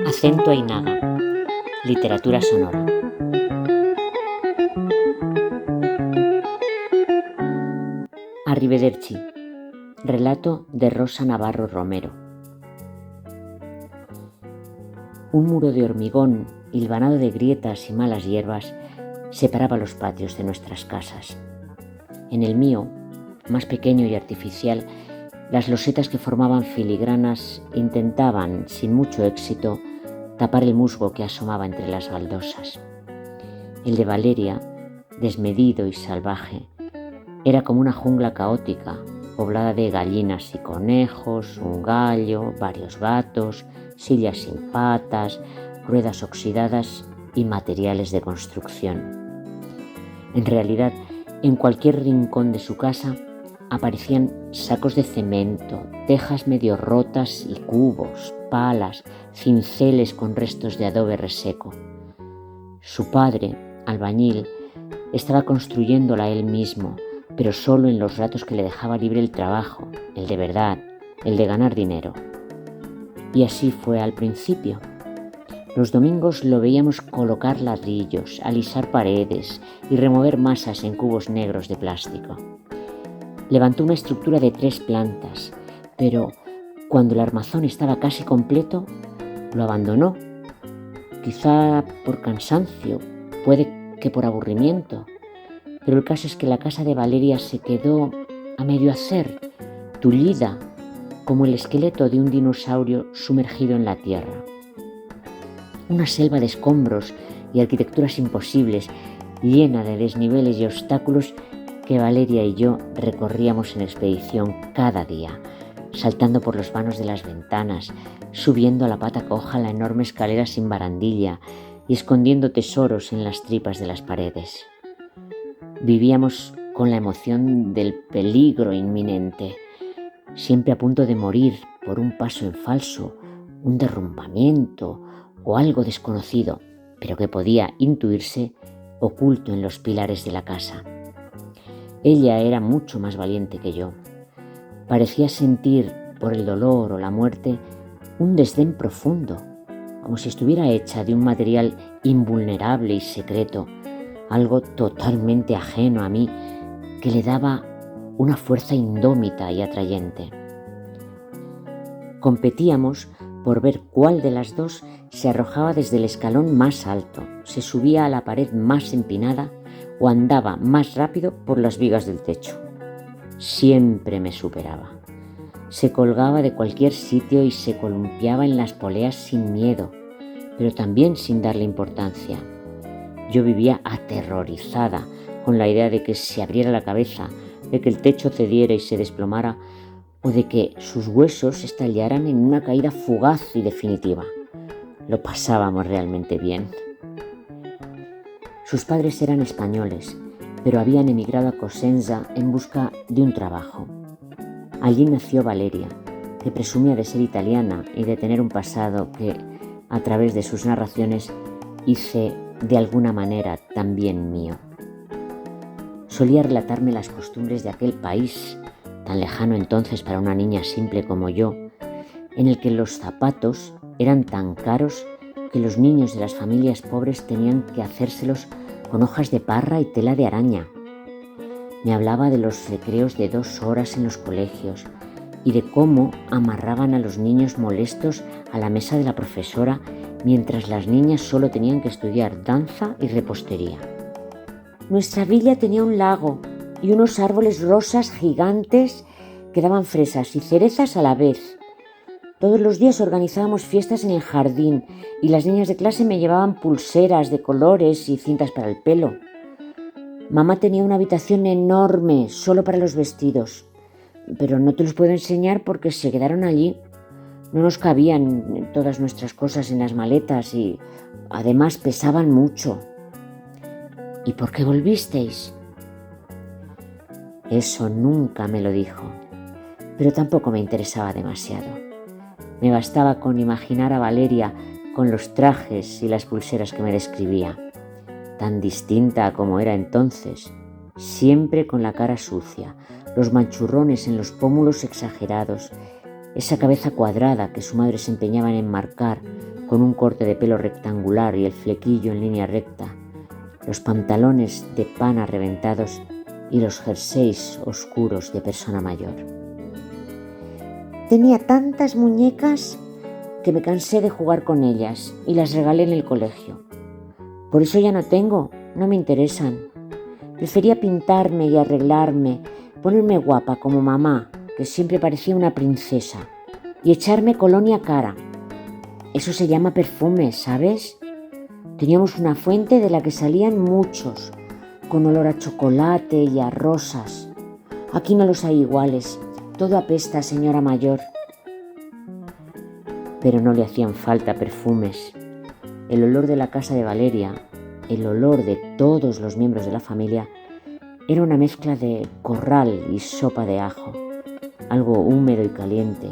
Acento Ainaga, literatura sonora. Arrivederci, relato de Rosa Navarro Romero. Un muro de hormigón, hilvanado de grietas y malas hierbas, separaba los patios de nuestras casas. En el mío, más pequeño y artificial, las losetas que formaban filigranas intentaban, sin mucho éxito, tapar el musgo que asomaba entre las baldosas. El de Valeria, desmedido y salvaje, era como una jungla caótica, poblada de gallinas y conejos, un gallo, varios gatos, sillas sin patas, ruedas oxidadas y materiales de construcción. En realidad, en cualquier rincón de su casa aparecían sacos de cemento, tejas medio rotas y cubos, palas, cinceles con restos de adobe reseco. Su padre, albañil, estaba construyéndola él mismo, pero solo en los ratos que le dejaba libre el trabajo, el de verdad, el de ganar dinero. Y así fue al principio. Los domingos lo veíamos colocar ladrillos, alisar paredes y remover masas en cubos negros de plástico. Levantó una estructura de 3 plantas, pero cuando el armazón estaba casi completo, lo abandonó. Quizá por cansancio, puede que por aburrimiento, pero el caso es que la casa de Valeria se quedó a medio hacer, tullida, como el esqueleto de un dinosaurio sumergido en la tierra. Una selva de escombros y arquitecturas imposibles, llena de desniveles y obstáculos que Valeria y yo recorríamos en expedición cada día, saltando por los vanos de las ventanas, subiendo a la pata coja la enorme escalera sin barandilla y escondiendo tesoros en las tripas de las paredes. Vivíamos con la emoción del peligro inminente, siempre a punto de morir por un paso en falso, un derrumbamiento o algo desconocido, pero que podía intuirse oculto en los pilares de la casa. Ella era mucho más valiente que yo. Parecía sentir por el dolor o la muerte un desdén profundo, como si estuviera hecha de un material invulnerable y secreto, algo totalmente ajeno a mí, que le daba una fuerza indómita y atrayente. Competíamos por ver cuál de las dos se arrojaba desde el escalón más alto, se subía a la pared más empinada o andaba más rápido por las vigas del techo. Siempre me superaba. Se colgaba de cualquier sitio y se columpiaba en las poleas sin miedo, pero también sin darle importancia. Yo vivía aterrorizada con la idea de que se abriera la cabeza, de que el techo cediera y se desplomara, o de que sus huesos estallaran en una caída fugaz y definitiva. Lo pasábamos realmente bien. Sus padres eran españoles, pero habían emigrado a Cosenza en busca de un trabajo. Allí nació Valeria, que presumía de ser italiana y de tener un pasado que, a través de sus narraciones, hice de alguna manera también mío. Solía relatarme las costumbres de aquel país, tan lejano entonces para una niña simple como yo, en el que los zapatos eran tan caros que los niños de las familias pobres tenían que hacérselos con hojas de parra y tela de araña. Me hablaba de los recreos de 2 horas en los colegios y de cómo amarraban a los niños molestos a la mesa de la profesora mientras las niñas solo tenían que estudiar danza y repostería. Nuestra villa tenía un lago y unos árboles rosas gigantes que daban fresas y cerezas a la vez. Todos los días organizábamos fiestas en el jardín y las niñas de clase me llevaban pulseras de colores y cintas para el pelo. Mamá tenía una habitación enorme solo para los vestidos, pero no te los puedo enseñar porque se quedaron allí. No nos cabían todas nuestras cosas en las maletas y además pesaban mucho. ¿Y por qué volvisteis? Eso nunca me lo dijo, pero tampoco me interesaba demasiado. Me bastaba con imaginar a Valeria con los trajes y las pulseras que me describía, tan distinta a como era entonces, siempre con la cara sucia, los manchurrones en los pómulos exagerados, esa cabeza cuadrada que su madre se empeñaba en enmarcar con un corte de pelo rectangular y el flequillo en línea recta, los pantalones de pana reventados y los jerseys oscuros de persona mayor. Tenía tantas muñecas que me cansé de jugar con ellas y las regalé en el colegio. Por eso ya no tengo, no me interesan. Prefería pintarme y arreglarme, ponerme guapa como mamá, que siempre parecía una princesa, y echarme colonia cara. Eso se llama perfume, ¿sabes? Teníamos una fuente de la que salían muchos, con olor a chocolate y a rosas. Aquí no los hay iguales, todo apesta, señora mayor. Pero no le hacían falta perfumes. El olor de la casa de Valeria, el olor de todos los miembros de la familia, era una mezcla de corral y sopa de ajo, algo húmedo y caliente,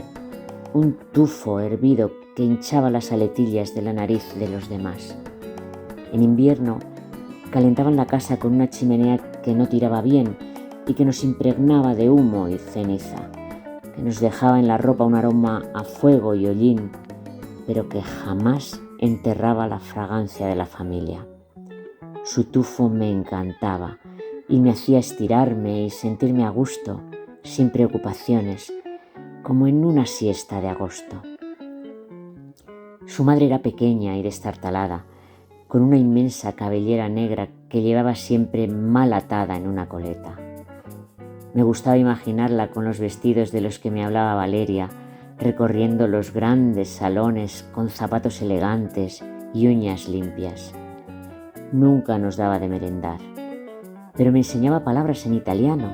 un tufo hervido que hinchaba las aletillas de la nariz de los demás. En invierno calentaban la casa con una chimenea que no tiraba bien y que nos impregnaba de humo y ceniza, que nos dejaba en la ropa un aroma a fuego y hollín, pero que jamás enterraba la fragancia de la familia. Su tufo me encantaba y me hacía estirarme y sentirme a gusto, sin preocupaciones, como en una siesta de agosto. Su madre era pequeña y destartalada, con una inmensa cabellera negra que llevaba siempre mal atada en una coleta. Me gustaba imaginarla con los vestidos de los que me hablaba Valeria, recorriendo los grandes salones con zapatos elegantes y uñas limpias. Nunca nos daba de merendar, pero me enseñaba palabras en italiano,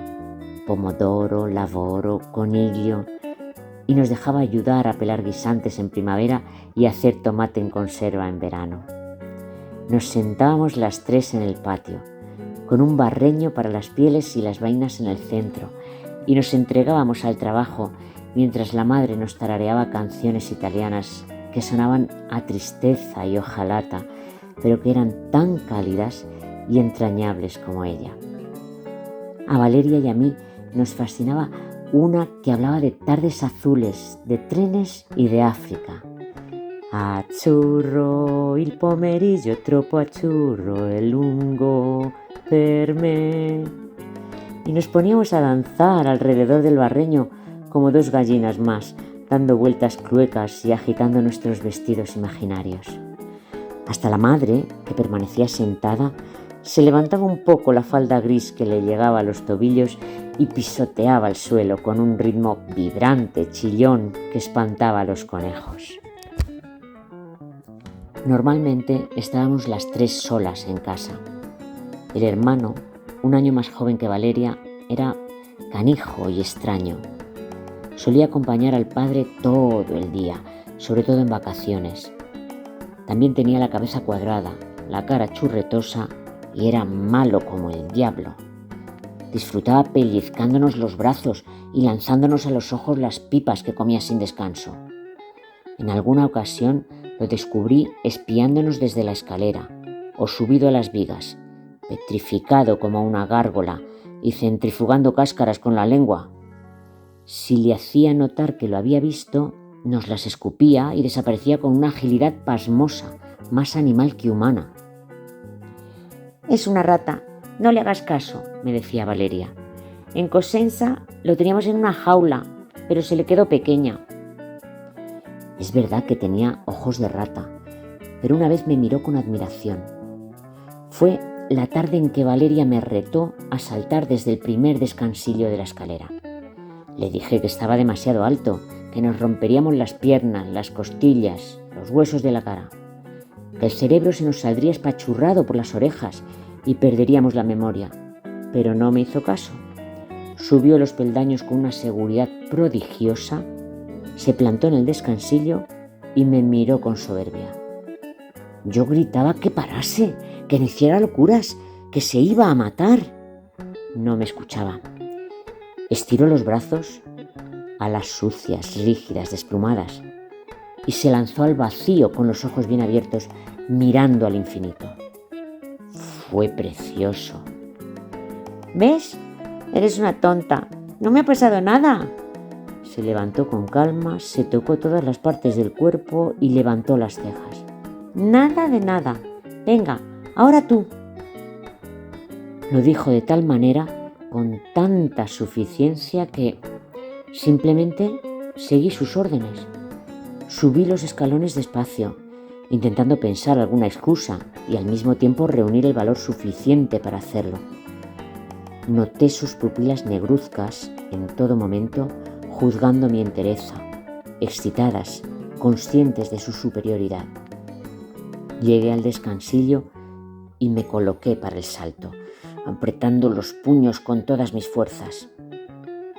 pomodoro, lavoro, coniglio, y nos dejaba ayudar a pelar guisantes en primavera y hacer tomate en conserva en verano. Nos sentábamos las tres en el patio, con un barreño para las pieles y las vainas en el centro, y nos entregábamos al trabajo mientras la madre nos tarareaba canciones italianas que sonaban a tristeza y hojalata, pero que eran tan cálidas y entrañables como ella. A Valeria y a mí nos fascinaba una que hablaba de tardes azules, de trenes y de África. Azzurro il pomeriggio, troppo azzurro è lungo per me. Y nos poníamos a danzar alrededor del barreño como dos gallinas más, dando vueltas cluecas y agitando nuestros vestidos imaginarios. Hasta la madre, que permanecía sentada, se levantaba un poco la falda gris que le llegaba a los tobillos y pisoteaba el suelo con un ritmo vibrante, chillón, que espantaba a los conejos. Normalmente estábamos las tres solas en casa. El hermano, un año más joven que Valeria, era canijo y extraño. Solía acompañar al padre todo el día, sobre todo en vacaciones. También tenía la cabeza cuadrada, la cara churretosa y era malo como el diablo. Disfrutaba pellizcándonos los brazos y lanzándonos a los ojos las pipas que comía sin descanso. En alguna ocasión lo descubrí espiándonos desde la escalera o subido a las vigas, petrificado como una gárgola y centrifugando cáscaras con la lengua. Si le hacía notar que lo había visto, nos las escupía y desaparecía con una agilidad pasmosa, más animal que humana. «Es una rata, no le hagas caso», me decía Valeria. «En Cosenza lo teníamos en una jaula, pero se le quedó pequeña». Es verdad que tenía ojos de rata, pero una vez me miró con admiración. Fue la tarde en que Valeria me retó a saltar desde el primer descansillo de la escalera. Le dije que estaba demasiado alto, que nos romperíamos las piernas, las costillas, los huesos de la cara, que el cerebro se nos saldría espachurrado por las orejas y perderíamos la memoria, pero no me hizo caso. Subió los peldaños con una seguridad prodigiosa, se plantó en el descansillo y me miró con soberbia. Yo gritaba que parase, que no hiciera locuras, que se iba a matar. No me escuchaba. Estiró los brazos, alas sucias, rígidas, desplumadas, y se lanzó al vacío con los ojos bien abiertos, mirando al infinito. Fue precioso. «¿Ves? Eres una tonta. No me ha pasado nada». Se levantó con calma, se tocó todas las partes del cuerpo y levantó las cejas. «Nada de nada. Venga, ahora tú». Lo dijo de tal manera, con tanta suficiencia, que simplemente seguí sus órdenes. Subí los escalones despacio, intentando pensar alguna excusa y al mismo tiempo reunir el valor suficiente para hacerlo. Noté sus pupilas negruzcas en todo momento, juzgando mi entereza, excitadas, conscientes de su superioridad. Llegué al descansillo y me coloqué para el salto, apretando los puños con todas mis fuerzas.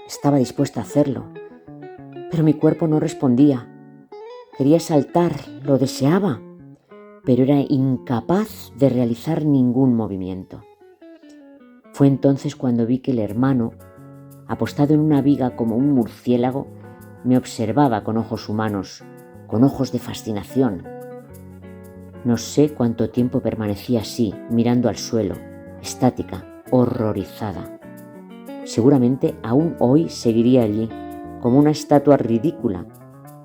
Estaba dispuesta a hacerlo, pero mi cuerpo no respondía. Quería saltar, lo deseaba, pero era incapaz de realizar ningún movimiento. Fue entonces cuando vi que el hermano, apostado en una viga como un murciélago, me observaba con ojos humanos, con ojos de fascinación. No sé cuánto tiempo permanecí así, mirando al suelo, estática, horrorizada. Seguramente aún hoy seguiría allí, como una estatua ridícula,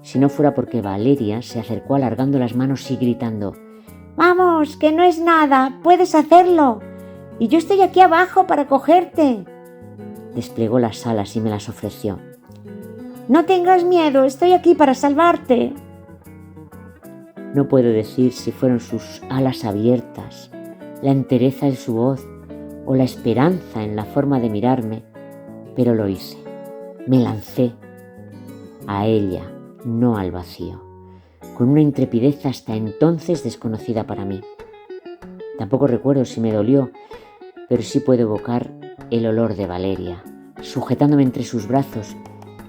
si no fuera porque Valeria se acercó alargando las manos y gritando: «¡Vamos, que no es nada! ¡Puedes hacerlo! ¡Y yo estoy aquí abajo para cogerte!». Desplegó las alas y me las ofreció. «No tengas miedo, estoy aquí para salvarte». No puedo decir si fueron sus alas abiertas, la entereza de su voz o la esperanza en la forma de mirarme, pero lo hice. Me lancé a ella, no al vacío, con una intrepidez hasta entonces desconocida para mí. Tampoco recuerdo si me dolió, pero sí puedo evocar el olor de Valeria, sujetándome entre sus brazos,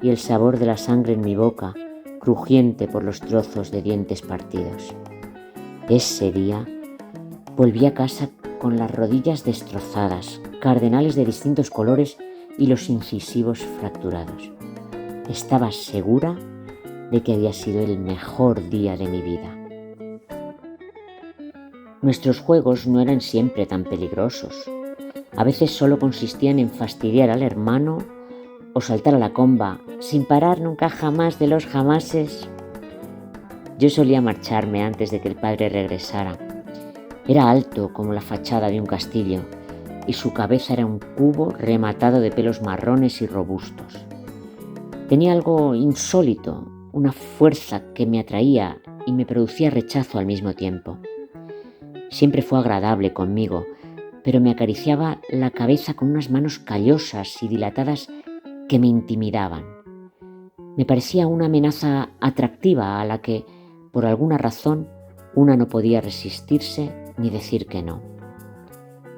y el sabor de la sangre en mi boca, crujiente por los trozos de dientes partidos. Ese día volví a casa con las rodillas destrozadas, cardenales de distintos colores y los incisivos fracturados. Estaba segura de que había sido el mejor día de mi vida. Nuestros juegos no eran siempre tan peligrosos. A veces solo consistían en fastidiar al hermano o saltar a la comba, sin parar nunca jamás de los jamases. Yo solía marcharme antes de que el padre regresara. Era alto como la fachada de un castillo y su cabeza era un cubo rematado de pelos marrones y robustos. Tenía algo insólito, una fuerza que me atraía y me producía rechazo al mismo tiempo. Siempre fue agradable conmigo, pero me acariciaba la cabeza con unas manos callosas y dilatadas que me intimidaban. Me parecía una amenaza atractiva a la que, por alguna razón, una no podía resistirse ni decir que no.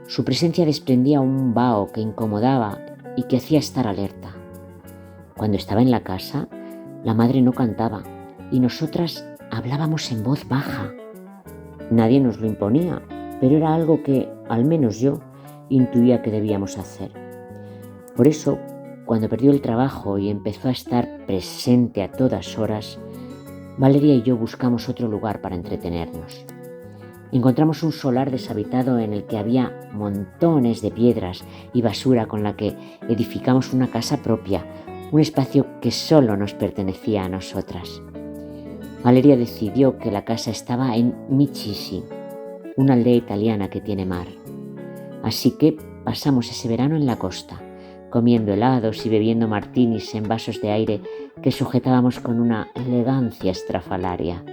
Su presencia desprendía un vaho que incomodaba y que hacía estar alerta. Cuando estaba en la casa, la madre no cantaba y nosotras hablábamos en voz baja. Nadie nos lo imponía, pero era algo que, al menos yo, intuía que debíamos hacer. Por eso, cuando perdió el trabajo y empezó a estar presente a todas horas, Valeria y yo buscamos otro lugar para entretenernos. Encontramos un solar deshabitado en el que había montones de piedras y basura con la que edificamos una casa propia, un espacio que solo nos pertenecía a nosotras. Valeria decidió que la casa estaba en Michisi, una aldea italiana que tiene mar. Así que pasamos ese verano en la costa, comiendo helados y bebiendo martinis en vasos de aire que sujetábamos con una elegancia estrafalaria.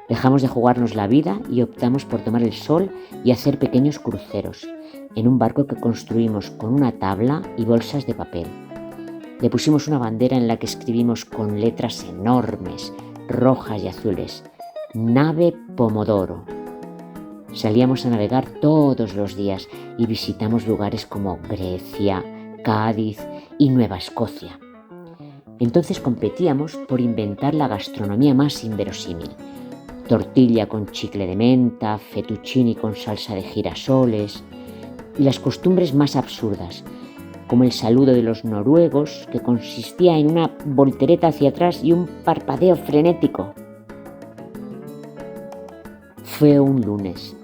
Dejamos de jugarnos la vida y optamos por tomar el sol y hacer pequeños cruceros en un barco que construimos con una tabla y bolsas de papel. Le pusimos una bandera en la que escribimos con letras enormes, rojas y azules: Nave Pomodoro. Salíamos a navegar todos los días y visitamos lugares como Grecia, Cádiz y Nueva Escocia. Entonces competíamos por inventar la gastronomía más inverosímil: tortilla con chicle de menta, fettuccini con salsa de girasoles, y las costumbres más absurdas, como el saludo de los noruegos, que consistía en una voltereta hacia atrás y un parpadeo frenético. Fue un lunes.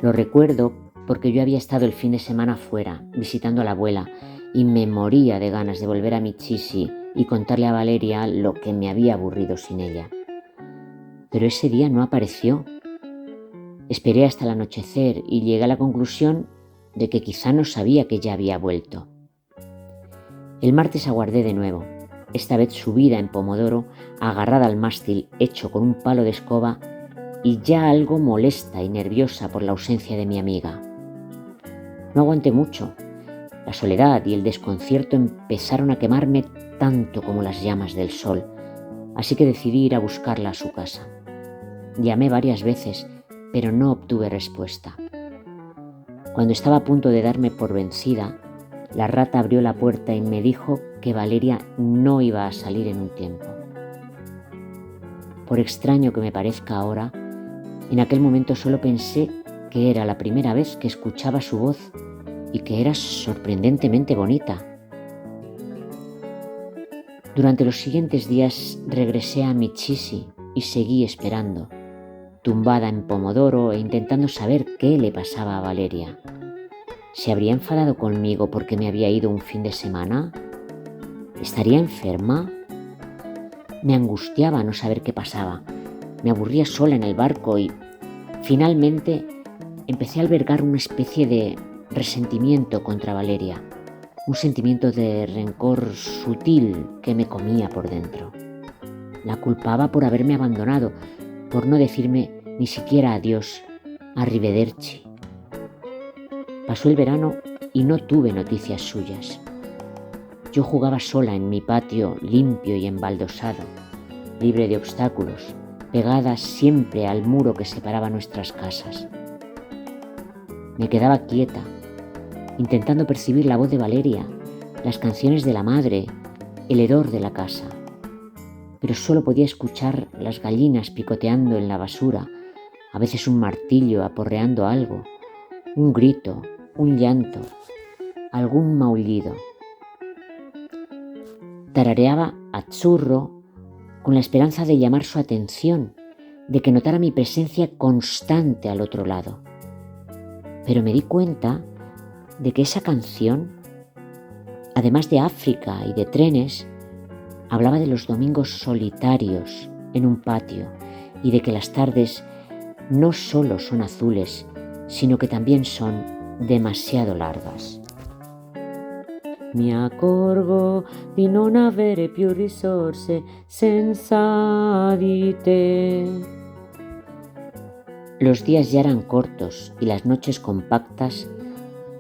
Lo recuerdo porque yo había estado el fin de semana fuera, visitando a la abuela, y me moría de ganas de volver a Michisi y contarle a Valeria lo que me había aburrido sin ella. Pero ese día no apareció. Esperé hasta el anochecer y llegué a la conclusión de que quizá no sabía que ya había vuelto. El martes aguardé de nuevo, esta vez subida en pomodoro, agarrada al mástil hecho con un palo de escoba y ya algo molesta y nerviosa por la ausencia de mi amiga. No aguanté mucho. La soledad y el desconcierto empezaron a quemarme tanto como las llamas del sol, así que decidí ir a buscarla a su casa. Llamé varias veces, pero no obtuve respuesta. Cuando estaba a punto de darme por vencida, la rata abrió la puerta y me dijo que Valeria no iba a salir en un tiempo. Por extraño que me parezca ahora, en aquel momento solo pensé que era la primera vez que escuchaba su voz y que era sorprendentemente bonita. Durante los siguientes días regresé a Michisi y seguí esperando, tumbada en pomodoro e intentando saber qué le pasaba a Valeria. ¿Se habría enfadado conmigo porque me había ido un fin de semana? ¿Estaría enferma? Me angustiaba no saber qué pasaba. Me aburría sola en el barco y finalmente empecé a albergar una especie de resentimiento contra Valeria, un sentimiento de rencor sutil que me comía por dentro. La culpaba por haberme abandonado, por no decirme ni siquiera adiós, arrivederci. Pasó el verano y no tuve noticias suyas. Yo jugaba sola en mi patio limpio y embaldosado, libre de obstáculos, pegada siempre al muro que separaba nuestras casas. Me quedaba quieta, intentando percibir la voz de Valeria, las canciones de la madre, el hedor de la casa. Pero solo podía escuchar las gallinas picoteando en la basura, a veces un martillo aporreando algo, un grito, un llanto, algún maullido. Tarareaba Azzurro con la esperanza de llamar su atención, de que notara mi presencia constante al otro lado. Pero me di cuenta de que esa canción, además de África y de trenes, hablaba de los domingos solitarios en un patio y de que las tardes no solo son azules, sino que también son demasiado largas. Mi accorgo di non avere più risorse senza di te. Los días ya eran cortos y las noches compactas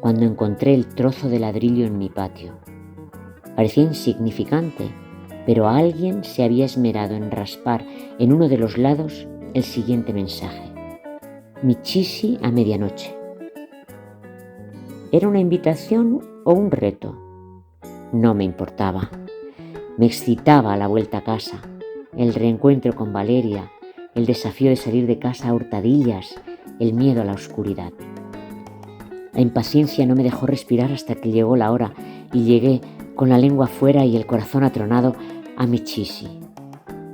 cuando encontré el trozo de ladrillo en mi patio. Parecía insignificante, pero alguien se había esmerado en raspar en uno de los lados el siguiente mensaje: Michisi a medianoche. ¿Era una invitación o un reto? No me importaba. Me excitaba la vuelta a casa, el reencuentro con Valeria, el desafío de salir de casa a hurtadillas, el miedo a la oscuridad. La impaciencia no me dejó respirar hasta que llegó la hora y llegué con la lengua fuera y el corazón atronado a Michisi.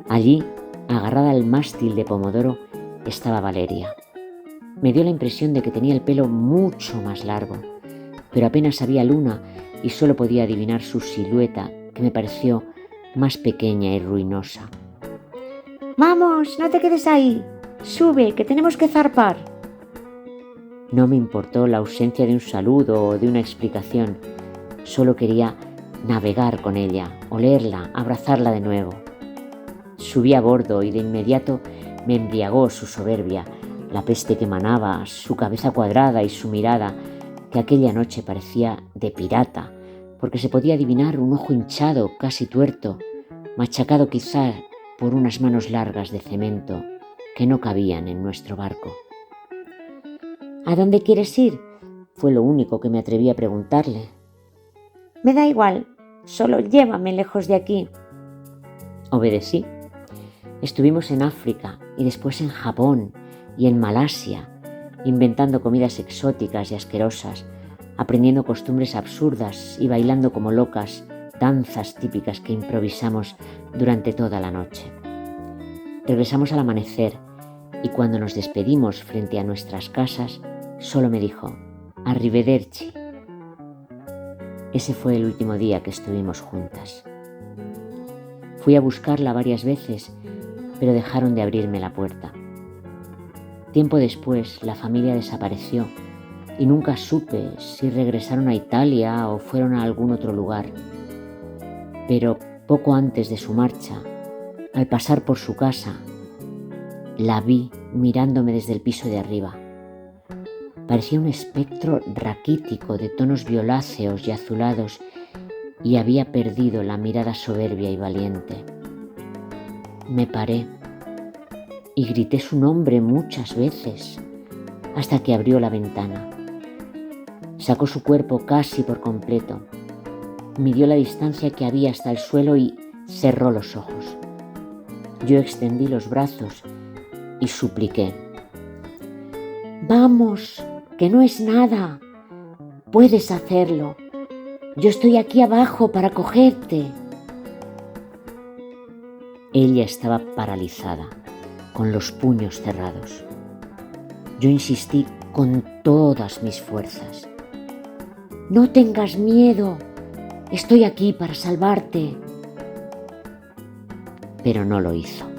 Allí, agarrada al mástil de pomodoro, estaba Valeria. Me dio la impresión de que tenía el pelo mucho más largo, pero apenas había luna y solo podía adivinar su silueta, que me pareció más pequeña y ruinosa. ¡Vamos, no te quedes ahí! ¡Sube, que tenemos que zarpar! No me importó la ausencia de un saludo o de una explicación. Solo quería navegar con ella, olerla, abrazarla de nuevo. Subí a bordo y de inmediato me embriagó su soberbia, la peste que emanaba, su cabeza cuadrada y su mirada, que aquella noche parecía de pirata, porque se podía adivinar un ojo hinchado, casi tuerto, machacado quizá por unas manos largas de cemento que no cabían en nuestro barco. ¿A dónde quieres ir?, fue lo único que me atreví a preguntarle. Me da igual, solo llévame lejos de aquí. Obedecí. Estuvimos en África y después en Japón y en Malasia, inventando comidas exóticas y asquerosas, aprendiendo costumbres absurdas y bailando como locas danzas típicas que improvisamos durante toda la noche. Regresamos al amanecer y cuando nos despedimos frente a nuestras casas, solo me dijo: Arrivederci. Ese fue el último día que estuvimos juntas. Fui a buscarla varias veces, pero dejaron de abrirme la puerta. Tiempo después, la familia desapareció y nunca supe si regresaron a Italia o fueron a algún otro lugar. Pero poco antes de su marcha, al pasar por su casa, la vi mirándome desde el piso de arriba. Parecía un espectro raquítico de tonos violáceos y azulados y había perdido la mirada soberbia y valiente. Me paré y grité su nombre muchas veces hasta que abrió la ventana. Sacó su cuerpo casi por completo, midió la distancia que había hasta el suelo y cerró los ojos. Yo extendí los brazos y supliqué: «Vamos, que no es nada. Puedes hacerlo. Yo estoy aquí abajo para cogerte». Ella estaba paralizada, con los puños cerrados. Yo insistí con todas mis fuerzas: «No tengas miedo. Estoy aquí para salvarte». Pero no lo hizo.